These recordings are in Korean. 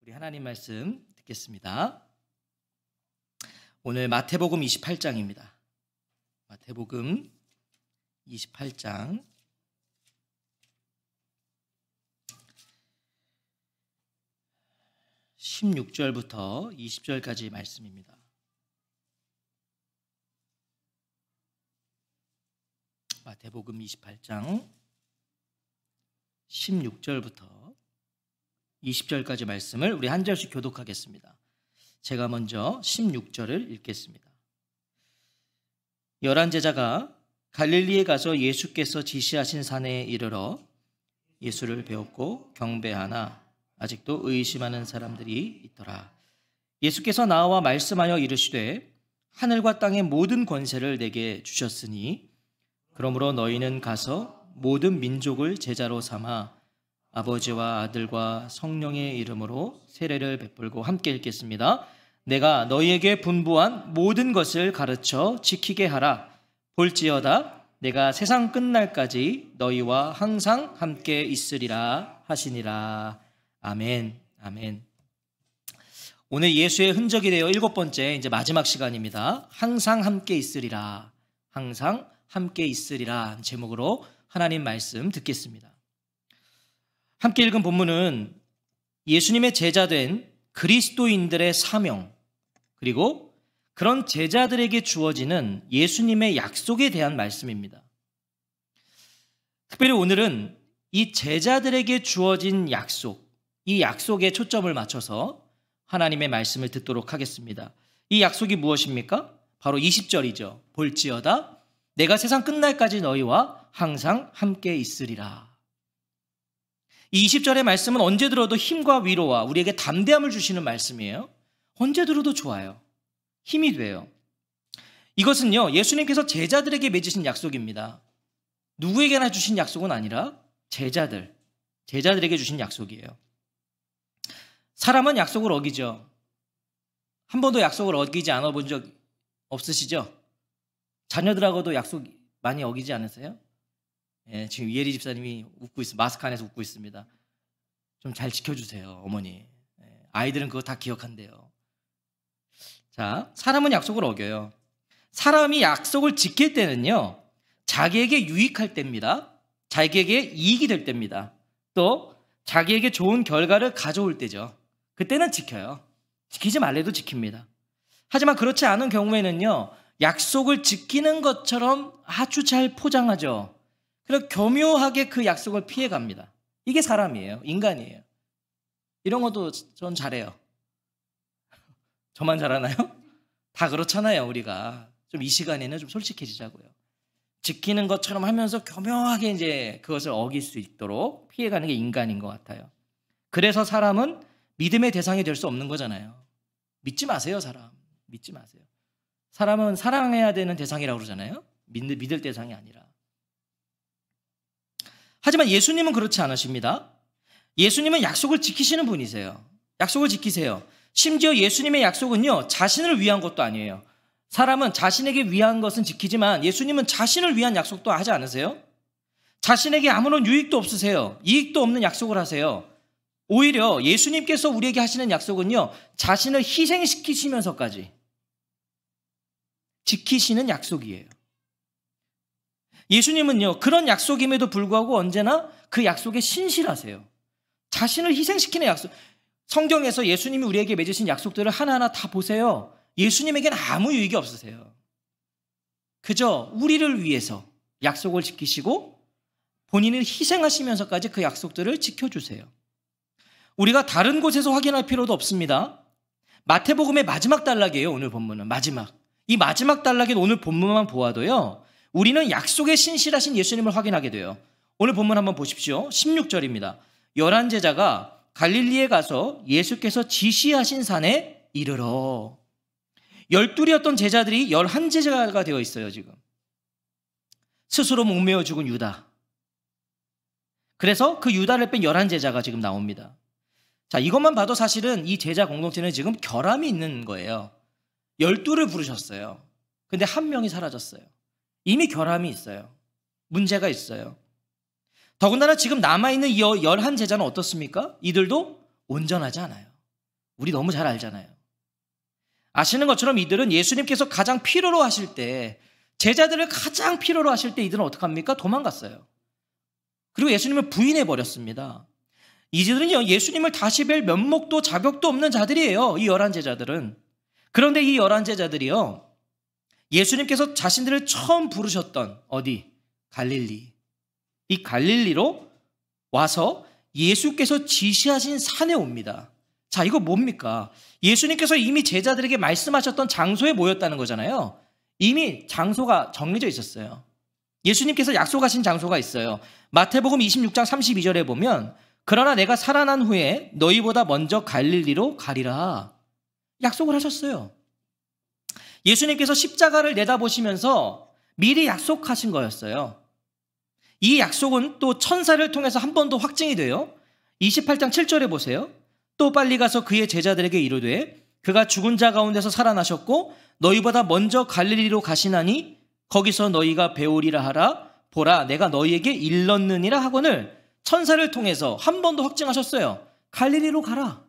우리 하나님 말씀 듣겠습니다. 오늘 마태복음 28장입니다. 마태복음 28장 16절부터 20절까지 말씀입니다. 마태복음 28장 16절부터 20절까지 말씀을 우리 한 절씩 교독하겠습니다. 제가 먼저 16절을 읽겠습니다. 11 제자가 갈릴리에 가서 예수께서 지시하신 산에 이르러 예수를 배웠고 경배하나 아직도 의심하는 사람들이 있더라. 예수께서 나와 말씀하여 이르시되 하늘과 땅의 모든 권세를 내게 주셨으니 그러므로 너희는 가서 모든 민족을 제자로 삼아 아버지와 아들과 성령의 이름으로 세례를 베풀고 함께 읽겠습니다. 내가 너희에게 분부한 모든 것을 가르쳐 지키게 하라. 볼지어다 내가 세상 끝날까지 너희와 항상 함께 있으리라 하시니라. 아멘. 아멘. 오늘 예수의 흔적이 되어 7번째 이제 마지막 시간입니다. 항상 함께 있으리라. 항상 함께 있으리라 제목으로 하나님 말씀 듣겠습니다. 함께 읽은 본문은 예수님의 제자된 그리스도인들의 사명, 그리고 그런 제자들에게 주어지는 예수님의 약속에 대한 말씀입니다. 특별히 오늘은 이 제자들에게 주어진 약속, 이 약속에 초점을 맞춰서 하나님의 말씀을 듣도록 하겠습니다. 이 약속이 무엇입니까? 바로 20절이죠. 볼지어다 내가 세상 끝날까지 너희와 항상 함께 있으리라. 이 20절의 말씀은 언제 들어도 힘과 위로와 우리에게 담대함을 주시는 말씀이에요. 언제 들어도 좋아요. 힘이 돼요. 이것은요, 예수님께서 제자들에게 맺으신 약속입니다. 누구에게나 주신 약속은 아니라 제자들에게 주신 약속이에요. 사람은 약속을 어기죠. 한 번도 약속을 어기지 않아 본 적 없으시죠? 자녀들하고도 약속 많이 어기지 않으세요? 예, 지금 이혜리 집사님이 웃고 있습니다. 마스크 안에서 웃고 있습니다. 좀 잘 지켜주세요, 어머니. 예, 아이들은 그거 다 기억한대요. 자, 사람은 약속을 어겨요. 사람이 약속을 지킬 때는요, 자기에게 유익할 때입니다. 자기에게 이익이 될 때입니다. 또 자기에게 좋은 결과를 가져올 때죠. 그때는 지켜요. 지키지 말래도 지킵니다. 하지만 그렇지 않은 경우에는요, 약속을 지키는 것처럼 아주 잘 포장하죠. 그리고 교묘하게 그 약속을 피해갑니다. 이게 사람이에요. 인간이에요. 이런 것도 전 잘해요. 저만 잘하나요? 다 그렇잖아요, 우리가. 좀 이 시간에는 좀 솔직해지자고요. 지키는 것처럼 하면서 교묘하게 이제 그것을 어길 수 있도록 피해가는 게 인간인 것 같아요. 그래서 사람은 믿음의 대상이 될 수 없는 거잖아요. 믿지 마세요, 사람. 믿지 마세요. 사람은 사랑해야 되는 대상이라고 그러잖아요. 믿을 대상이 아니라. 하지만 예수님은 그렇지 않으십니다. 예수님은 약속을 지키시는 분이세요. 약속을 지키세요. 심지어 예수님의 약속은요, 자신을 위한 것도 아니에요. 사람은 자신에게 위한 것은 지키지만 예수님은 자신을 위한 약속도 하지 않으세요? 자신에게 아무런 유익도 없으세요. 이익도 없는 약속을 하세요. 오히려 예수님께서 우리에게 하시는 약속은요, 자신을 희생시키시면서까지 지키시는 약속이에요. 예수님은요, 그런 약속임에도 불구하고 언제나 그 약속에 신실하세요. 자신을 희생시키는 약속. 성경에서 예수님이 우리에게 맺으신 약속들을 하나하나 다 보세요. 예수님에게는 아무 유익이 없으세요. 그저 우리를 위해서 약속을 지키시고 본인을 희생하시면서까지 그 약속들을 지켜주세요. 우리가 다른 곳에서 확인할 필요도 없습니다. 마태복음의 마지막 단락이에요, 오늘 본문은. 이 마지막 단락인 오늘 본문만 보아도요, 우리는 약속에 신실하신 예수님을 확인하게 돼요. 오늘 본문 한번 보십시오. 16절입니다. 11 제자가 갈릴리에 가서 예수께서 지시하신 산에 이르러. 12이었던 제자들이 11 제자가 되어 있어요, 지금. 스스로 목매어 죽은 유다. 그래서 그 유다를 뺀 11 제자가 지금 나옵니다. 자, 이것만 봐도 사실은 이 제자 공동체는 지금 결함이 있는 거예요. 12를 부르셨어요. 근데 한 명이 사라졌어요. 이미 결함이 있어요. 문제가 있어요. 더군다나 지금 남아있는 이 11 제자는 어떻습니까? 이들도 온전하지 않아요. 우리 너무 잘 알잖아요. 아시는 것처럼 이들은 예수님께서 가장 필요로 하실 때, 제자들을 가장 필요로 하실 때 이들은 어떡합니까? 도망갔어요. 그리고 예수님을 부인해 버렸습니다. 이들은요, 예수님을 다시 뵐 면목도 자격도 없는 자들이에요. 이 11 제자들은. 그런데 이 11 제자들이요, 예수님께서 자신들을 처음 부르셨던 어디? 갈릴리. 이 갈릴리로 와서 예수께서 지시하신 산에 옵니다. 자, 이거 뭡니까? 예수님께서 이미 제자들에게 말씀하셨던 장소에 모였다는 거잖아요. 이미 장소가 정해져 있었어요. 예수님께서 약속하신 장소가 있어요. 마태복음 26장 32절에 보면 그러나 내가 살아난 후에 너희보다 먼저 갈릴리로 가리라. 약속을 하셨어요. 예수님께서 십자가를 내다보시면서 미리 약속하신 거였어요. 이 약속은 또 천사를 통해서 한 번 더 확증이 돼요. 28장 7절에 보세요. 또 빨리 가서 그의 제자들에게 이르되 그가 죽은 자 가운데서 살아나셨고 너희보다 먼저 갈릴리로 가시나니 거기서 너희가 배우리라 하라. 보라 내가 너희에게 일렀느니라 하거늘 천사를 통해서 한 번 더 확증하셨어요. 갈릴리로 가라.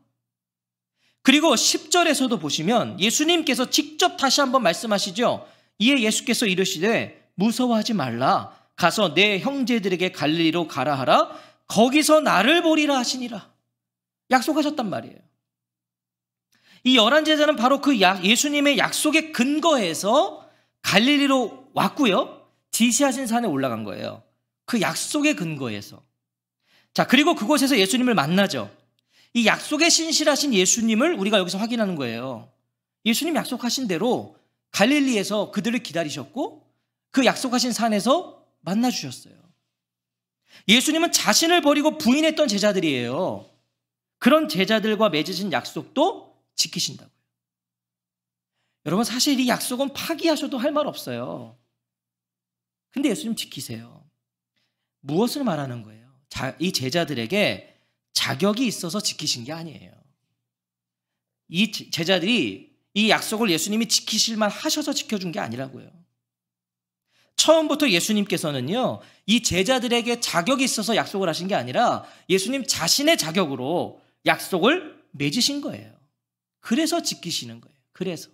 그리고 10절에서도 보시면 예수님께서 직접 다시 한번 말씀하시죠. 이에 예수께서 이르시되 무서워하지 말라. 가서 내 형제들에게 갈릴리로 가라 하라. 거기서 나를 보리라 하시니라. 약속하셨단 말이에요. 이 11 제자는 바로 그 예수님의 약속에 근거해서 갈릴리로 왔고요. 지시하신 산에 올라간 거예요. 그 약속에 근거해서. 자, 그리고 그곳에서 예수님을 만나죠. 이 약속에 신실하신 예수님을 우리가 여기서 확인하는 거예요. 예수님 약속하신 대로 갈릴리에서 그들을 기다리셨고 그 약속하신 산에서 만나주셨어요. 예수님은 자신을 버리고 부인했던 제자들이에요. 그런 제자들과 맺으신 약속도 지키신다고요. 여러분, 사실 이 약속은 파기하셔도 할 말 없어요. 근데 예수님 지키세요. 무엇을 말하는 거예요? 이 제자들에게 자격이 있어서 지키신 게 아니에요. 이 제자들이 이 약속을 예수님이 지키실 만 하셔서 지켜준 게 아니라고요. 처음부터 예수님께서는요, 이 제자들에게 자격이 있어서 약속을 하신 게 아니라 예수님 자신의 자격으로 약속을 맺으신 거예요. 그래서 지키시는 거예요. 그래서.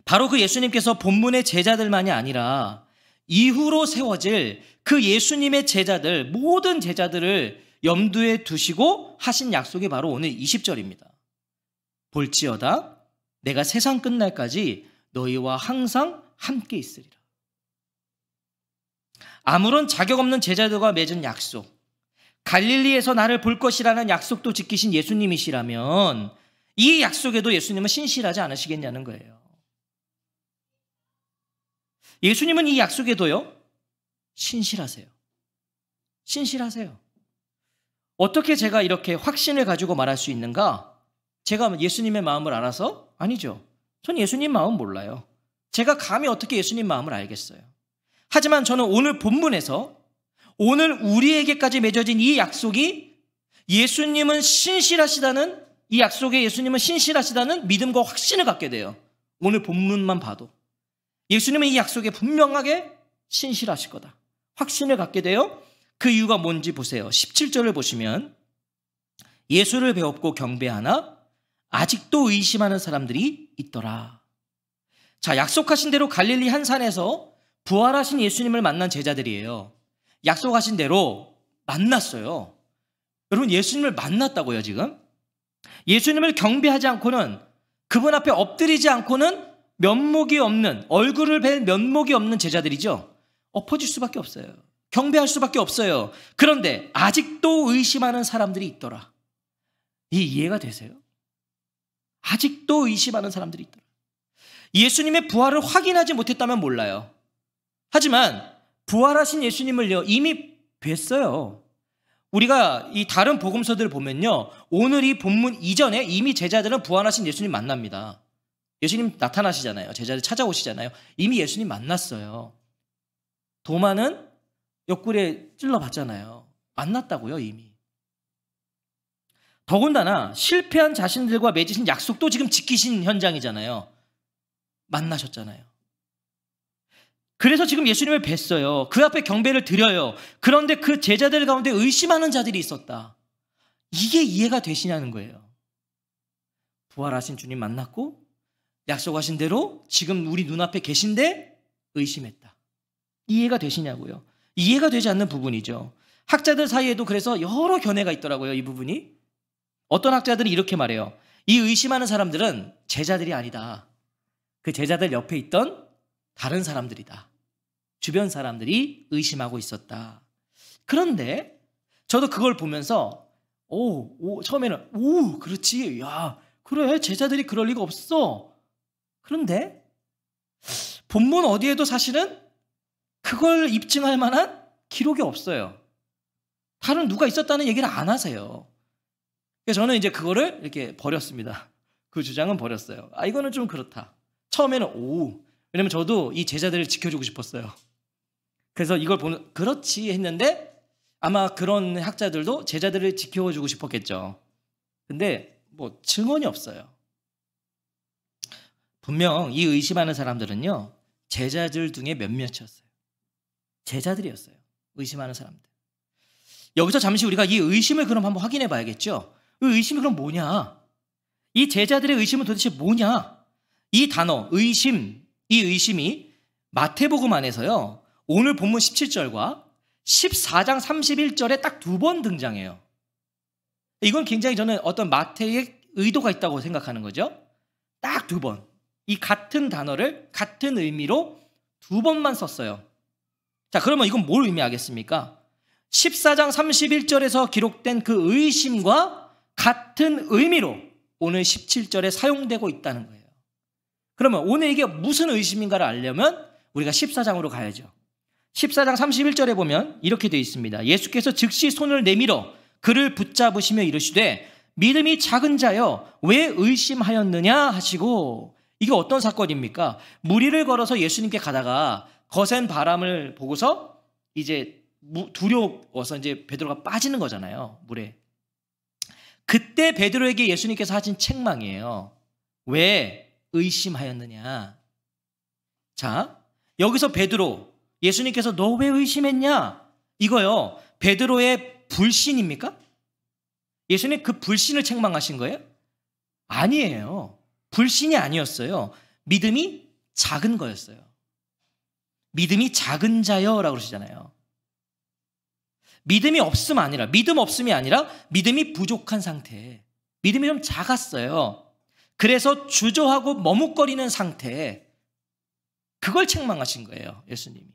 바로 그 예수님께서 본문의 제자들만이 아니라 이후로 세워질 그 예수님의 제자들, 모든 제자들을 염두에 두시고 하신 약속이 바로 오늘 20절입니다. 볼지어다 내가 세상 끝날까지 너희와 항상 함께 있으리라. 아무런 자격 없는 제자들과 맺은 약속, 갈릴리에서 나를 볼 것이라는 약속도 지키신 예수님이시라면 이 약속에도 예수님은 신실하지 않으시겠냐는 거예요. 예수님은 이 약속에도요, 신실하세요. 신실하세요. 어떻게 제가 이렇게 확신을 가지고 말할 수 있는가? 제가 예수님의 마음을 알아서? 아니죠. 전 예수님 마음 몰라요. 제가 감히 어떻게 예수님 마음을 알겠어요. 하지만 저는 오늘 본문에서 오늘 우리에게까지 맺어진 이 약속이 예수님은 신실하시다는, 이 약속에 예수님은 신실하시다는 믿음과 확신을 갖게 돼요. 오늘 본문만 봐도. 예수님은 이 약속에 분명하게 신실하실 거다. 확신을 갖게 돼요. 그 이유가 뭔지 보세요. 17절을 보시면 예수를 배웠고 경배하나 아직도 의심하는 사람들이 있더라. 자, 약속하신 대로 갈릴리 한 산에서 부활하신 예수님을 만난 제자들이에요. 약속하신 대로 만났어요. 여러분, 예수님을 만났다고요, 지금? 예수님을 경배하지 않고는, 그분 앞에 엎드리지 않고는 면목이 없는, 얼굴을 뵐 면목이 없는 제자들이죠. 엎어질 수밖에 없어요. 경배할 수밖에 없어요. 그런데 아직도 의심하는 사람들이 있더라. 이 이해가 되세요? 아직도 의심하는 사람들이 있더라. 예수님의 부활을 확인하지 못했다면 몰라요. 하지만 부활하신 예수님을요, 이미 뵀어요. 우리가 이 다른 복음서들을 보면요, 오늘 이 본문 이전에 이미 제자들은 부활하신 예수님 만납니다. 예수님 나타나시잖아요. 제자들 찾아오시잖아요. 이미 예수님 만났어요. 도마는 옆구리에 찔러봤잖아요. 만났다고요, 이미. 더군다나 실패한 자신들과 맺으신 약속도 지금 지키신 현장이잖아요. 만나셨잖아요. 그래서 지금 예수님을 뵀어요. 그 앞에 경배를 드려요. 그런데 그 제자들 가운데 의심하는 자들이 있었다. 이게 이해가 되시냐는 거예요. 부활하신 주님 만났고 약속하신 대로 지금 우리 눈앞에 계신데 의심했다. 이해가 되시냐고요? 이해가 되지 않는 부분이죠. 학자들 사이에도 그래서 여러 견해가 있더라고요. 이 부분이. 어떤 학자들이 이렇게 말해요. 이 의심하는 사람들은 제자들이 아니다. 그 제자들 옆에 있던 다른 사람들이다. 주변 사람들이 의심하고 있었다. 그런데 저도 그걸 보면서 처음에는 그렇지. 야, 그래. 제자들이 그럴 리가 없어. 그런데 본문 어디에도 사실은 그걸 입증할 만한 기록이 없어요. 다른 누가 있었다는 얘기를 안 하세요. 그래서 저는 이제 그거를 이렇게 버렸습니다. 그 주장은 버렸어요. 이거는 좀 그렇다. 처음에는 왜냐면 저도 이 제자들을 지켜주고 싶었어요. 그래서 이걸 보면 그렇지 했는데 아마 그런 학자들도 제자들을 지켜주고 싶었겠죠. 근데 뭐 증언이 없어요. 분명 이 의심하는 사람들은요, 제자들 중에 몇몇이었어요. 제자들이었어요. 의심하는 사람들. 여기서 잠시 우리가 이 의심을 그럼 한번 확인해 봐야겠죠. 이 의심이 그럼 뭐냐? 이 제자들의 의심은 도대체 뭐냐? 이 단어 의심, 이 의심이 마태복음 안에서요, 오늘 본문 17절과 14장 31절에 딱 2번 등장해요. 이건 굉장히 저는 어떤 마태의 의도가 있다고 생각하는 거죠. 딱 2번. 이 같은 단어를 같은 의미로 2번만 썼어요. 자, 그러면 이건 뭘 의미하겠습니까? 14장 31절에서 기록된 그 의심과 같은 의미로 오늘 17절에 사용되고 있다는 거예요. 그러면 오늘 이게 무슨 의심인가를 알려면 우리가 14장으로 가야죠. 14장 31절에 보면 이렇게 되어 있습니다. 예수께서 즉시 손을 내밀어 그를 붙잡으시며 이르시되 믿음이 작은 자여 왜 의심하였느냐 하시고, 이게 어떤 사건입니까? 무리를 걸어서 예수님께 가다가 거센 바람을 보고서 이제 두려워서 이제 베드로가 빠지는 거잖아요, 물에. 그때 베드로에게 예수님께서 하신 책망이에요. 왜 의심하였느냐? 자, 여기서 베드로, 예수님께서 너 왜 의심했냐? 이거요, 베드로의 불신입니까? 예수님 그 불신을 책망하신 거예요? 아니에요. 불신이 아니었어요. 믿음이 작은 거였어요. 믿음이 작은 자여라고 그러시잖아요. 믿음이 없음이 아니라 믿음이 부족한 상태. 믿음이 좀 작았어요. 그래서 주저하고 머뭇거리는 상태. 그걸 책망하신 거예요, 예수님이.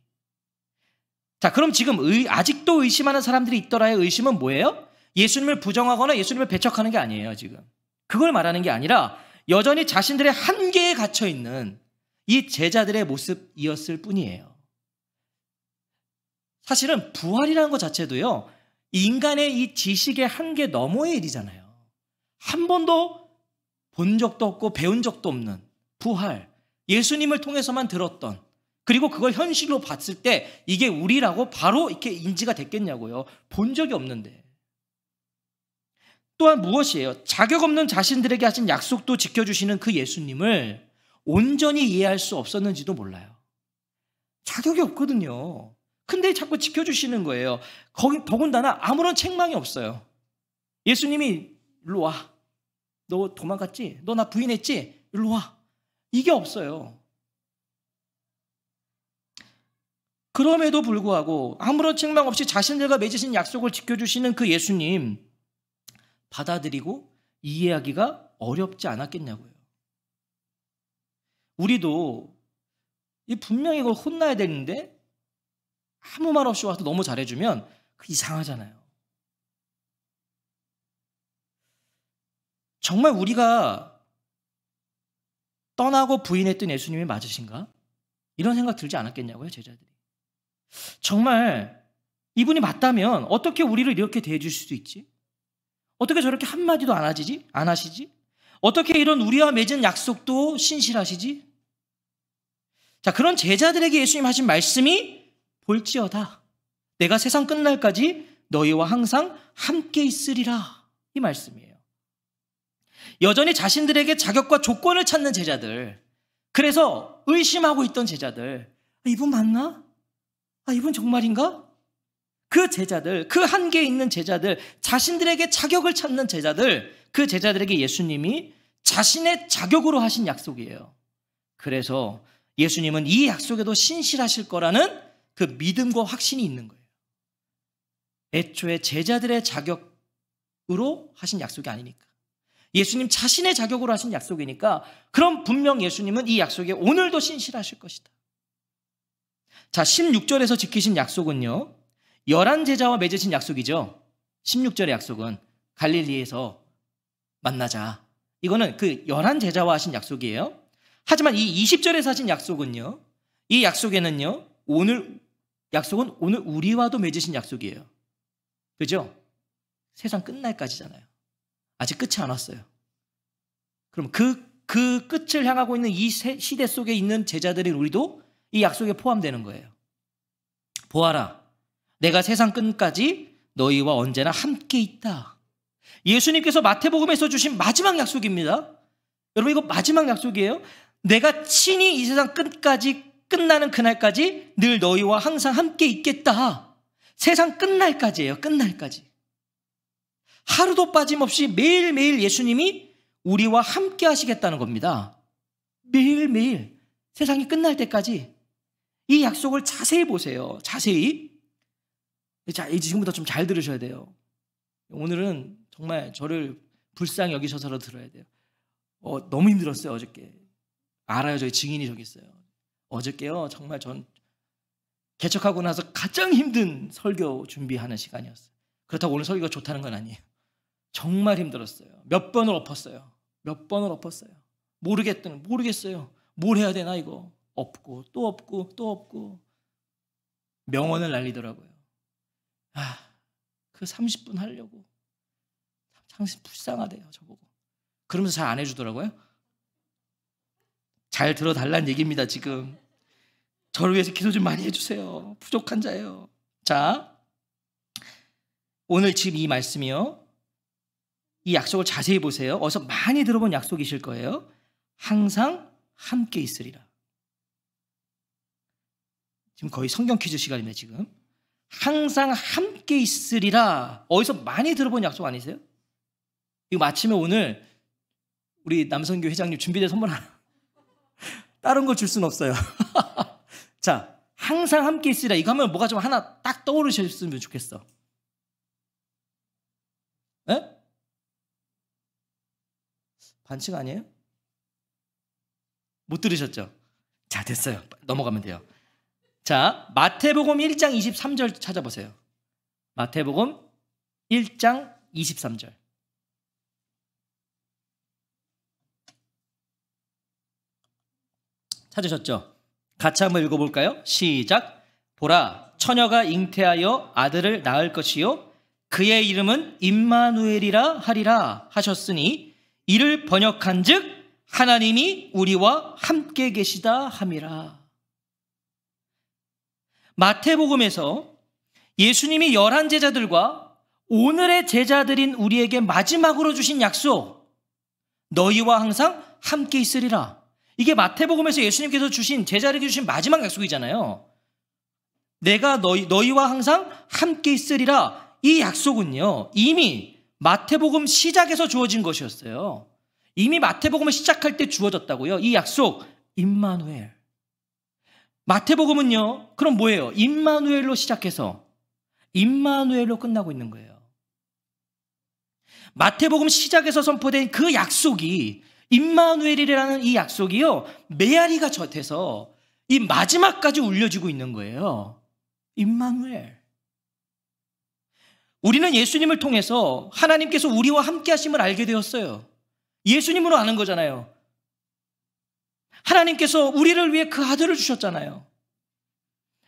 자, 그럼 지금 아직도 의심하는 사람들이 있더라의 의심은 뭐예요? 예수님을 부정하거나 예수님을 배척하는 게 아니에요, 지금. 그걸 말하는 게 아니라 여전히 자신들의 한계에 갇혀 있는 이 제자들의 모습이었을 뿐이에요. 사실은 부활이라는 것 자체도요, 인간의 이 지식의 한계 너머의 일이잖아요. 한 번도 본 적도 없고 배운 적도 없는 부활, 예수님을 통해서만 들었던, 그리고 그걸 현실로 봤을 때 이게 우리라고 바로 이렇게 인지가 됐겠냐고요. 본 적이 없는데. 또한 무엇이에요? 자격 없는 자신들에게 하신 약속도 지켜주시는 그 예수님을 온전히 이해할 수 없었는지도 몰라요. 자격이 없거든요. 근데 자꾸 지켜주시는 거예요. 더군다나 아무런 책망이 없어요. 예수님이 일로 와. 너 도망갔지? 너 나 부인했지? 일로 와. 이게 없어요. 그럼에도 불구하고 아무런 책망 없이 자신들과 맺으신 약속을 지켜주시는 그 예수님, 받아들이고 이해하기가 어렵지 않았겠냐고요. 우리도 분명히 이걸 혼나야 되는데 아무 말 없이 와서 너무 잘해주면 이상하잖아요. 정말 우리가 떠나고 부인했던 예수님이 맞으신가? 이런 생각 들지 않았겠냐고요, 제자들이. 정말 이분이 맞다면 어떻게 우리를 이렇게 대해줄 수 있지? 어떻게 저렇게 한마디도 안 하시지? 어떻게 이런 우리와 맺은 약속도 신실하시지? 자, 그런 제자들에게 예수님 하신 말씀이 볼지어다 내가 세상 끝날까지 너희와 항상 함께 있으리라, 이 말씀이에요. 여전히 자신들에게 자격과 조건을 찾는 제자들, 그래서 의심하고 있던 제자들, 이분 맞나? 이분 정말인가? 그 제자들, 그 한계에 있는 제자들, 자신들에게 자격을 찾는 제자들, 그 제자들에게 예수님이 자신의 자격으로 하신 약속이에요. 그래서 예수님은 이 약속에도 신실하실 거라는 그 믿음과 확신이 있는 거예요. 애초에 제자들의 자격으로 하신 약속이 아니니까. 예수님 자신의 자격으로 하신 약속이니까 그럼 분명 예수님은 이 약속에 오늘도 신실하실 것이다. 자, 16절에서 지키신 약속은요, 11제자와 맺으신 약속이죠. 16절의 약속은 갈릴리에서 만나자. 이거는 그 11제자와 하신 약속이에요. 하지만 이 20절에서 하신 약속은요, 이 약속에는요, 약속은 오늘 우리와도 맺으신 약속이에요. 그죠? 세상 끝날까지잖아요. 아직 끝이 안 왔어요. 그럼 그 끝을 향하고 있는 이 시대 속에 있는 제자들인 우리도 이 약속에 포함되는 거예요. 보아라, 내가 세상 끝까지 너희와 언제나 함께 있다. 예수님께서 마태복음에서 주신 마지막 약속입니다. 여러분, 이거 마지막 약속이에요. 내가 친히 이 세상 끝까지, 끝나는 그날까지 늘 너희와 항상 함께 있겠다. 세상 끝날까지예요. 끝날까지. 하루도 빠짐없이 매일매일 예수님이 우리와 함께 하시겠다는 겁니다. 매일매일 세상이 끝날 때까지. 이 약속을 자세히 보세요. 자세히. 자, 지금부터 좀 잘 들으셔야 돼요. 오늘은 정말 저를 불쌍히 여기셔서라도 들어야 돼요. 너무 힘들었어요, 어저께. 알아요, 저희 증인이 저기 있어요. 어저께요, 정말 전 개척하고 나서 가장 힘든 설교 준비하는 시간이었어요. 그렇다고 오늘 설교가 좋다는 건 아니에요. 정말 힘들었어요. 몇 번을 엎었어요. 모르겠어요. 뭘 해야 되나 이거. 엎고 또 엎고 또 엎고 명언을 날리더라고요. 그 30분 하려고 참 불쌍하대요, 저보고. 그러면서 잘 안 해주더라고요. 잘 들어달라는 얘기입니다. 지금 저를 위해서 기도 좀 많이 해주세요. 부족한 자예요. 자, 오늘 지금 이 말씀이요, 이 약속을 자세히 보세요. 어디서 많이 들어본 약속이실 거예요. 항상 함께 있으리라. 지금 거의 성경 퀴즈 시간입니다. 지금 항상 함께 있으리라. 어디서 많이 들어본 약속 아니세요? 이거 마치면 오늘 우리 남성교 회장님 준비된 선물 하나, 다른 거 줄 수는 없어요. 자, 항상 함께 있으리라. 이거 하면 뭐가 좀 하나 딱 떠오르셨으면 좋겠어. 에? 반칙 아니에요? 못 들으셨죠? 자, 됐어요. 넘어가면 돼요. 자, 마태복음 1장 23절 찾아보세요. 마태복음 1장 23절. 찾으셨죠? 같이 한번 읽어볼까요? 시작. 보라, 처녀가 잉태하여 아들을 낳을 것이요 그의 이름은 임마누엘이라 하리라 하셨으니 이를 번역한즉 하나님이 우리와 함께 계시다 함이라. 마태복음에서 예수님이 11제자들과 오늘의 제자들인 우리에게 마지막으로 주신 약속, 너희와 항상 함께 있으리라. 이게 마태복음에서 예수님께서 주신, 제자들에게 주신 마지막 약속이잖아요. 내가 너희와 항상 함께 있으리라. 이 약속은요, 이미 마태복음 시작에서 주어진 것이었어요. 이미 마태복음을 시작할 때 주어졌다고요. 이 약속, 임마누엘. 마태복음은요, 그럼 뭐예요? 임마누엘로 시작해서 임마누엘로 끝나고 있는 거예요. 마태복음 시작에서 선포된 그 약속이, 임마누엘이라는 이 약속이요, 메아리가 젖어서 이 마지막까지 울려지고 있는 거예요. 임마누엘. 우리는 예수님을 통해서 하나님께서 우리와 함께 하심을 알게 되었어요. 예수님으로 아는 거잖아요. 하나님께서 우리를 위해 그 아들을 주셨잖아요.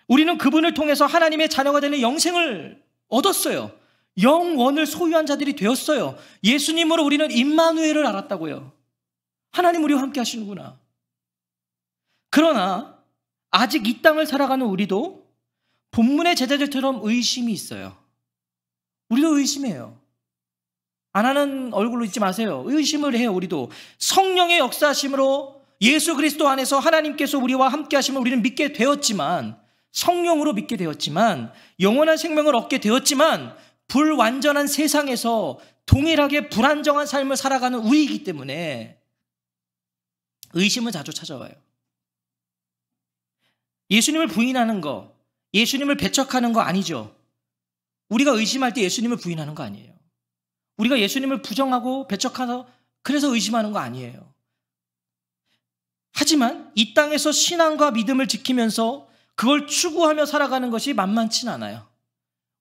우리는 그분을 통해서 하나님의 자녀가 되는 영생을 얻었어요. 영원을 소유한 자들이 되었어요. 예수님으로 우리는 임마누엘을 알았다고요. 하나님 우리와 함께 하시는구나. 그러나 아직 이 땅을 살아가는 우리도 본문의 제자들처럼 의심이 있어요. 우리도 의심해요. 안 하는 얼굴로 있지 마세요. 의심을 해요. 우리도 성령의 역사하심으로 예수 그리스도 안에서 하나님께서 우리와 함께 하심을 우리는 믿게 되었지만, 성령으로 믿게 되었지만, 영원한 생명을 얻게 되었지만, 불완전한 세상에서 동일하게 불안정한 삶을 살아가는 우리이기 때문에 의심은 자주 찾아와요. 예수님을 부인하는 거, 예수님을 배척하는 거 아니죠. 우리가 의심할 때 예수님을 부인하는 거 아니에요. 우리가 예수님을 부정하고 배척하서 그래서 의심하는 거 아니에요. 하지만 이 땅에서 신앙과 믿음을 지키면서 그걸 추구하며 살아가는 것이 만만치 않아요.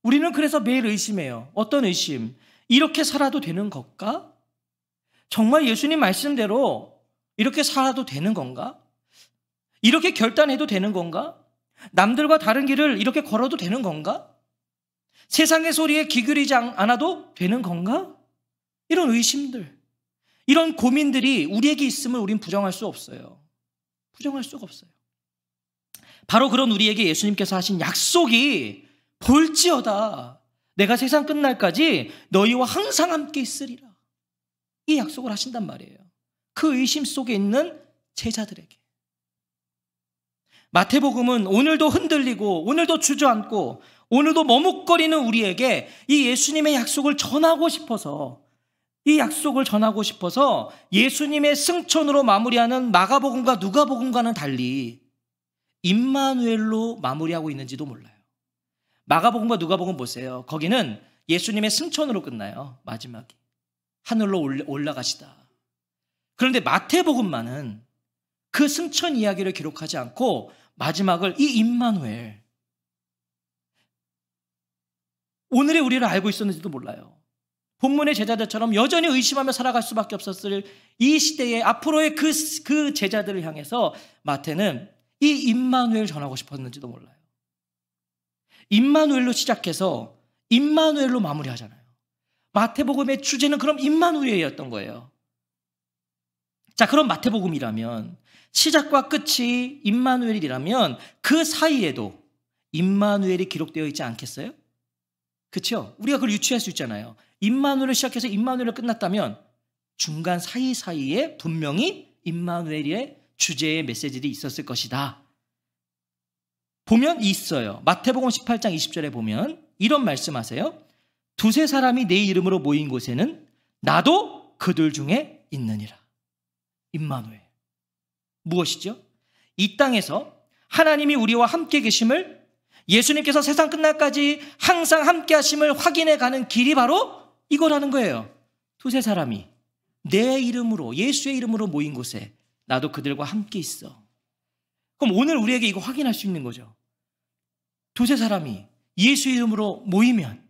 우리는 그래서 매일 의심해요. 어떤 의심? 이렇게 살아도 되는 걸까? 정말 예수님 말씀대로 이렇게 살아도 되는 건가? 이렇게 결단해도 되는 건가? 남들과 다른 길을 이렇게 걸어도 되는 건가? 세상의 소리에 귀 기울이지 않아도 되는 건가? 이런 의심들, 이런 고민들이 우리에게 있음을 우린 부정할 수 없어요. 부정할 수가 없어요. 바로 그런 우리에게 예수님께서 하신 약속이 볼지어다 내가 세상 끝날까지 너희와 항상 함께 있으리라. 이 약속을 하신단 말이에요. 그 의심 속에 있는 제자들에게. 마태복음은 오늘도 흔들리고 오늘도 주저앉고 오늘도 머뭇거리는 우리에게 이 예수님의 약속을 전하고 싶어서, 이 약속을 전하고 싶어서 예수님의 승천으로 마무리하는 마가복음과 누가복음과는 달리 임마누엘로 마무리하고 있는지도 몰라요. 마가복음과 누가복음 보세요. 거기는 예수님의 승천으로 끝나요. 마지막이 하늘로 올라가시다. 그런데 마태복음만은 그 승천 이야기를 기록하지 않고 마지막을 이 임마누엘, 오늘의 우리를 알고 있었는지도 몰라요. 본문의 제자들처럼 여전히 의심하며 살아갈 수밖에 없었을 이 시대의 앞으로의 그 제자들을 향해서 마태는 이 임마누엘 전하고 싶었는지도 몰라요. 임마누엘로 시작해서 임마누엘로 마무리하잖아요. 마태복음의 주제는 그럼 임마누엘이었던 거예요. 자, 그럼 마태복음이라면, 시작과 끝이 임마누엘이라면 그 사이에도 임마누엘이 기록되어 있지 않겠어요? 그렇죠? 우리가 그걸 유추할 수 있잖아요. 임마누엘을 시작해서 임마누엘을 끝났다면 중간 사이사이에 분명히 임마누엘의 주제의 메시지들이 있었을 것이다. 보면 있어요. 마태복음 18장 20절에 보면 이런 말씀하세요. 두세 사람이 내 이름으로 모인 곳에는 나도 그들 중에 있느니라. 임마누엘. 무엇이죠? 이 땅에서 하나님이 우리와 함께 계심을, 예수님께서 세상 끝날까지 항상 함께 하심을 확인해 가는 길이 바로 이거라는 거예요. 두세 사람이 내 이름으로, 예수의 이름으로 모인 곳에 나도 그들과 함께 있어. 그럼 오늘 우리에게 이거 확인할 수 있는 거죠. 두세 사람이 예수 이름으로 모이면,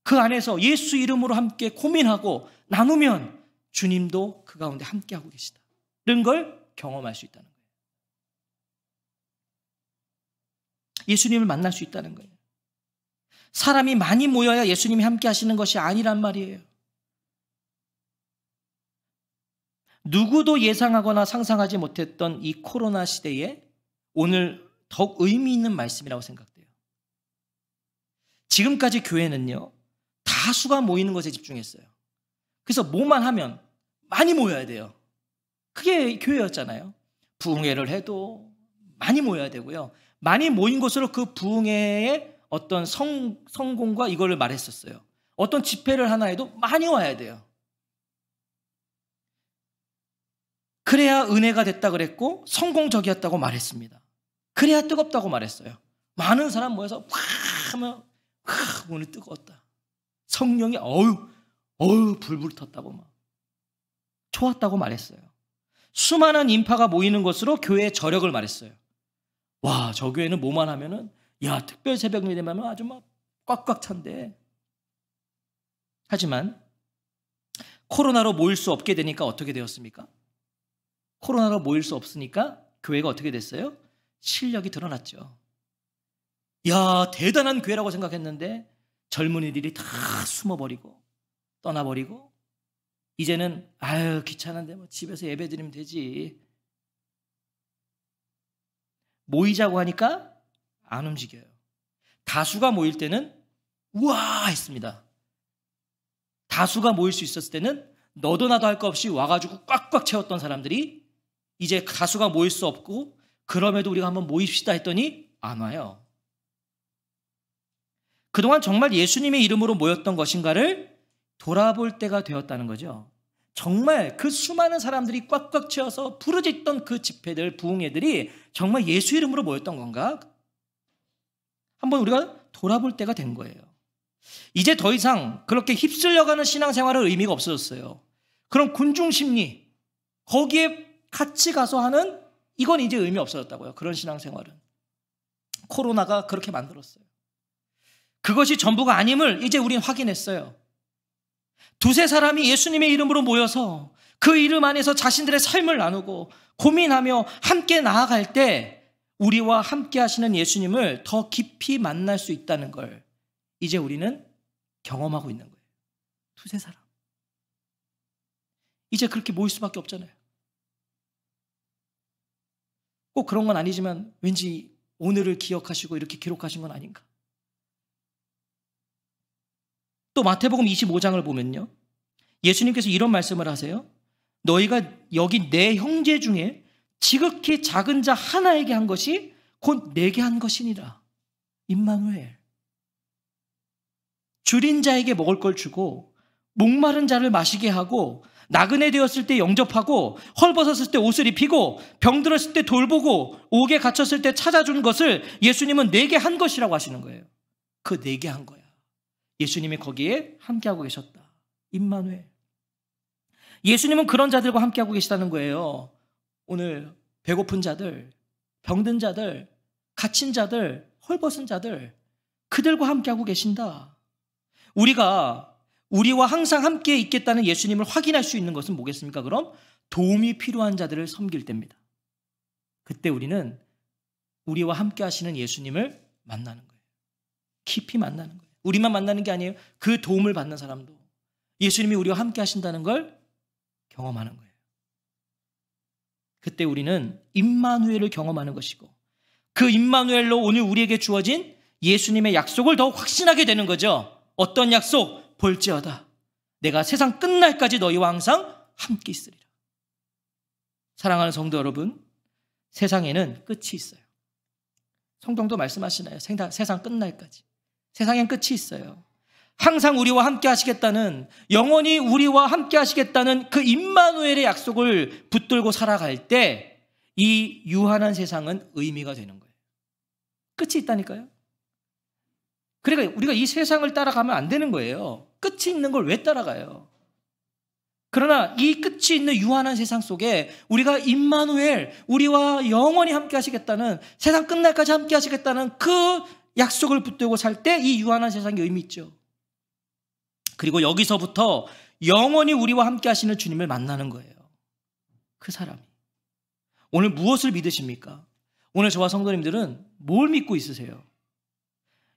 그 안에서 예수 이름으로 함께 고민하고 나누면 주님도 그 가운데 함께하고 계시다. 이런 걸 경험할 수 있다는 거예요. 예수님을 만날 수 있다는 거예요. 사람이 많이 모여야 예수님이 함께 하시는 것이 아니란 말이에요. 누구도 예상하거나 상상하지 못했던 이 코로나 시대에 오늘 더욱 의미 있는 말씀이라고 생각돼요. 지금까지 교회는요, 다수가 모이는 것에 집중했어요. 그래서 뭐만 하면 많이 모여야 돼요. 그게 교회였잖아요. 부흥회를 해도 많이 모여야 되고요. 많이 모인 것으로 그 부흥회의 어떤 성공과 이거를 말했었어요. 어떤 집회를 하나 해도 많이 와야 돼요. 그래야 은혜가 됐다 그랬고 성공적이었다고 말했습니다. 그래야 뜨겁다고 말했어요. 많은 사람 모여서 팍 하면 오늘 뜨거웠다. 성령이 불불 텄다고 막 좋았다고 말했어요. 수많은 인파가 모이는 것으로 교회의 저력을 말했어요. 와, 저 교회는 뭐만 하면은 특별 새벽 예배만 아주 막 꽉꽉 찬데. 하지만 코로나로 모일 수 없게 되니까 어떻게 되었습니까? 코로나로 모일 수 없으니까 교회가 어떻게 됐어요? 실력이 드러났죠. 대단한 교회라고 생각했는데 젊은이들이 다 숨어버리고 떠나버리고 이제는 귀찮은데 뭐 집에서 예배 드리면 되지. 모이자고 하니까 안 움직여요. 다수가 모일 때는 우와 했습니다. 다수가 모일 수 있었을 때는 너도 나도 할 거 없이 와가지고 꽉꽉 채웠던 사람들이 이제 다수가 모일 수 없고 그럼에도 우리가 한번 모입시다 했더니 안 와요. 그동안 정말 예수님의 이름으로 모였던 것인가를 돌아볼 때가 되었다는 거죠. 정말 그 수많은 사람들이 꽉꽉 채워서 부르짖던 그 집회들, 부흥회들이 정말 예수 이름으로 모였던 건가? 한번 우리가 돌아볼 때가 된 거예요. 이제 더 이상 그렇게 휩쓸려가는 신앙생활은 의미가 없어졌어요. 그럼 군중심리, 거기에 같이 가서 하는, 이건 이제 의미 없어졌다고요. 그런 신앙생활은. 코로나가 그렇게 만들었어요. 그것이 전부가 아님을 이제 우린 확인했어요. 두세 사람이 예수님의 이름으로 모여서 그 이름 안에서 자신들의 삶을 나누고 고민하며 함께 나아갈 때 우리와 함께 하시는 예수님을 더 깊이 만날 수 있다는 걸 이제 우리는 경험하고 있는 거예요. 두세 사람. 이제 그렇게 모일 수밖에 없잖아요. 꼭 그런 건 아니지만 왠지 오늘을 기억하시고 이렇게 기록하신 건 아닌가. 또 마태복음 25장을 보면요, 예수님께서 이런 말씀을 하세요. 너희가 여기 내 형제 중에 지극히 작은 자 하나에게 한 것이 곧 내게 한 것이니라. 임마누엘. 줄인 자에게 먹을 걸 주고 목마른 자를 마시게 하고 나그네 되었을 때 영접하고 헐벗었을 때 옷을 입히고 병들었을 때 돌보고 옥에 갇혔을 때 찾아준 것을 예수님은 내게 한 것이라고 하시는 거예요. 그 내게 한 거야. 예수님이 거기에 함께하고 계셨다. 임마누엘. 예수님은 그런 자들과 함께하고 계시다는 거예요. 오늘 배고픈 자들, 병든 자들, 갇힌 자들, 헐벗은 자들, 그들과 함께하고 계신다. 우리와 항상 함께 있겠다는 예수님을 확인할 수 있는 것은 뭐겠습니까? 그럼 도움이 필요한 자들을 섬길 때입니다. 그때 우리는 우리와 함께 하시는 예수님을 만나는 거예요. 깊이 만나는 거예요. 우리만 만나는 게 아니에요. 그 도움을 받는 사람도 예수님이 우리와 함께 하신다는 걸 경험하는 거예요. 그때 우리는 임마누엘을 경험하는 것이고, 그 임마누엘로 오늘 우리에게 주어진 예수님의 약속을 더욱 확신하게 되는 거죠. 어떤 약속? 볼지어다 내가 세상 끝날까지 너희와 항상 함께 있으리라. 사랑하는 성도 여러분, 세상에는 끝이 있어요. 성경도 말씀하시나요? 세상 끝날까지. 세상엔 끝이 있어요. 항상 우리와 함께 하시겠다는, 영원히 우리와 함께 하시겠다는 그 임마누엘의 약속을 붙들고 살아갈 때 이 유한한 세상은 의미가 되는 거예요. 끝이 있다니까요. 그러니까 우리가 이 세상을 따라가면 안 되는 거예요. 끝이 있는 걸 왜 따라가요? 그러나 이 끝이 있는 유한한 세상 속에 우리가 임마누엘, 우리와 영원히 함께 하시겠다는, 세상 끝날까지 함께 하시겠다는 그 약속을 붙들고 살 때 이 유한한 세상이 의미 있죠. 그리고 여기서부터 영원히 우리와 함께 하시는 주님을 만나는 거예요. 그 사람이. 오늘 무엇을 믿으십니까? 오늘 저와 성도님들은 뭘 믿고 있으세요?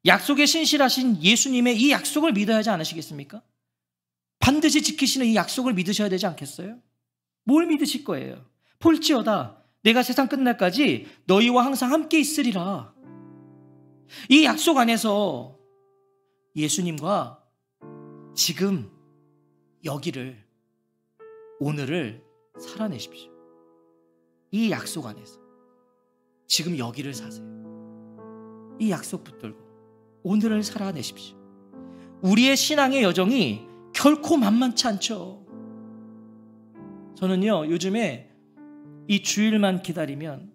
약속에 신실하신 예수님의 이 약속을 믿어야 하지 않으시겠습니까? 반드시 지키시는 이 약속을 믿으셔야 되지 않겠어요? 뭘 믿으실 거예요? 볼지어다 내가 세상 끝날까지 너희와 항상 함께 있으리라. 이 약속 안에서 예수님과 지금 여기를, 오늘을 살아내십시오. 이 약속 안에서 지금 여기를 사세요. 이 약속 붙들고 오늘을 살아내십시오. 우리의 신앙의 여정이 결코 만만치 않죠. 저는요, 요즘에 이 주일만 기다리면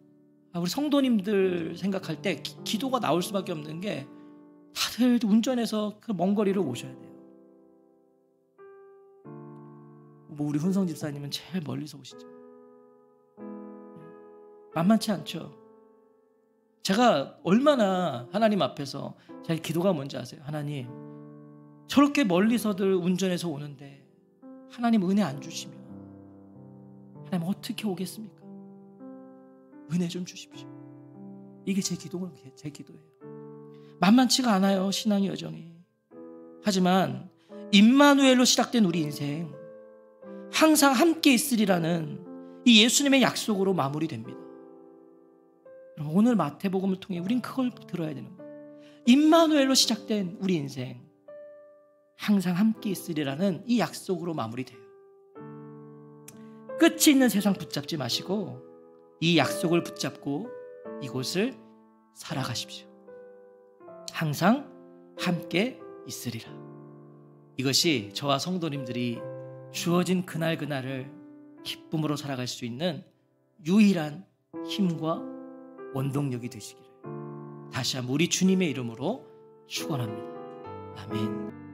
우리 성도님들 생각할 때 기도가 나올 수밖에 없는 게, 다들 운전해서 그 먼 거리를 오셔야 돼요. 뭐 우리 훈성 집사님은 제일 멀리서 오시죠. 만만치 않죠. 제가 얼마나 하나님 앞에서 제 기도가 뭔지 아세요? 하나님, 저렇게 멀리서들 운전해서 오는데 하나님 은혜 안 주시면 하나님 어떻게 오겠습니까? 은혜 좀 주십시오. 이게 제 기도예요. 만만치가 않아요, 신앙의 여정이. 하지만 임마누엘로 시작된 우리 인생, 항상 함께 있으리라는 이 예수님의 약속으로 마무리됩니다. 오늘 마태복음을 통해 우린 그걸 들어야 되는 거예요. 임마누엘로 시작된 우리 인생, 항상 함께 있으리라는 이 약속으로 마무리돼요. 끝이 있는 세상 붙잡지 마시고 이 약속을 붙잡고 이곳을 살아가십시오. 항상 함께 있으리라. 이것이 저와 성도님들이 주어진 그날그날을 기쁨으로 살아갈 수 있는 유일한 힘과 원동력이 되시기를 다시 한번 우리 주님의 이름으로 축원합니다. 아멘.